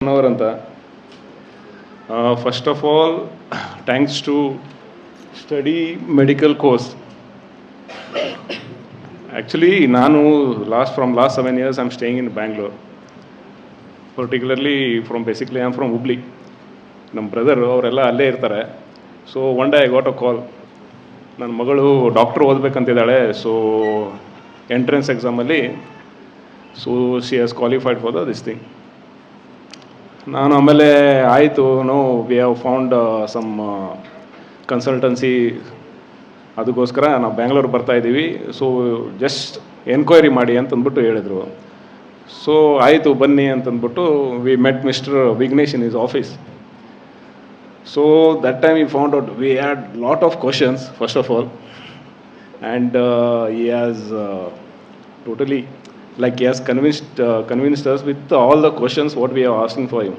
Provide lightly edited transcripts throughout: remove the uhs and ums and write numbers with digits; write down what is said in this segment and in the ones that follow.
ಅಂತ first of all thanks to study medical course. Actually ನಾನು from last 7 years I am staying in Bangalore, particularly I am from Hubli. ನಮ್ಮ brother ಅವರೆಲ್ಲ ಅಲ್ಲೇ ಇರ್ತಾರೆ. So one day I got a call, ನನ್ನ ಮಗಳು doctor ಓದಬೇಕಂತಿದ್ದಾಳೆ, so entrance ಎಕ್ಸಾಮಲ್ಲಿ, so she has qualified for this thing. ನಾನು ಆಮೇಲೆ ಆಯಿತು, we have found some consultancy, ಅದಕ್ಕೋಸ್ಕರ ನಾವು ಬ್ಯಾಂಗ್ಳೂರ್ ಬರ್ತಾಯಿದ್ದೀವಿ, ಸೊ ಜಸ್ಟ್ ಎನ್ಕ್ವೈರಿ ಮಾಡಿ ಅಂತಂದ್ಬಿಟ್ಟು ಹೇಳಿದರು. ಸೊ ಆಯಿತು ಬನ್ನಿ ಅಂತಂದ್ಬಿಟ್ಟು we met mister Vignesh in his office. So that time we found out we had lot of questions first of all, and he has totally he has convinced us with all the questions what we are asking for him.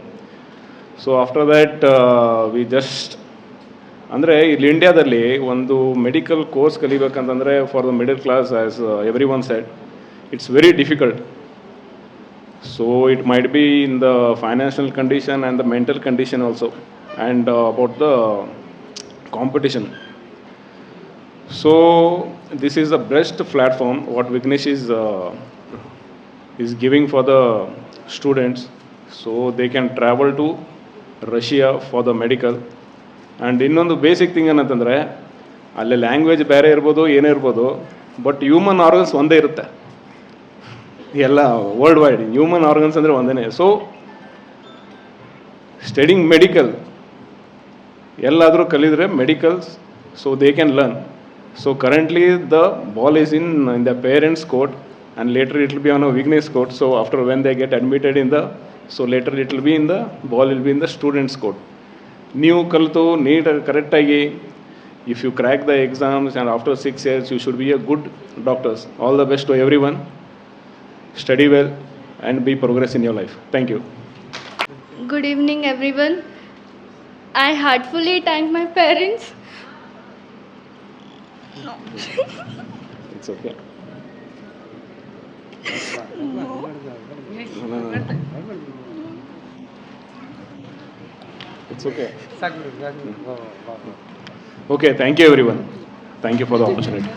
So after that we just ಅಂದರೆ ಇಲ್ಲಿ ಇಂಡಿಯಾದಲ್ಲಿ ಒಂದು medical course ಕಲಿಬೇಕಂತಂದರೆ for the middle class, as everyone said, it's very difficult. So it might be in the financial condition and the mental condition also, and about the competition. So this is the best platform what Vignesh is giving for the students, so they can travel to Russia for the medical. And ಇನ್ನೊಂದು basic thing ಏನಂತಂದರೆ, ಅಲ್ಲಿ language ಬೇರೆ ಇರ್ಬೋದು, ಏನೇ ಇರ್ಬೋದು, but human organs ಒಂದೇ ಇರುತ್ತೆ ಎಲ್ಲ ವರ್ಲ್ಡ್ ವೈಡ್. ಹ್ಯೂಮನ್ ಆರ್ಗನ್ಸ್ ಅಂದರೆ ಒಂದೇ. ಸೊ ಸ್ಟಡಿಂಗ್ ಮೆಡಿಕಲ್ ಎಲ್ಲಾದರೂ ಕಲಿದರೆ medicals, so they can learn. So currently the ball is in the parents' court, and later it will be on a Vignesh court. So after when they get admitted so later it will be ball will be in the students' court. New kaltu need correct agi, if you crack the exams and after 6 years you should be a good doctors. All the best to everyone. Study well and be progress in your life. Thank you. Good evening everyone. I heartfully thank my parents. No. It's okay. No. It's okay. Okay, thank you everyone. Thank you for the opportunity.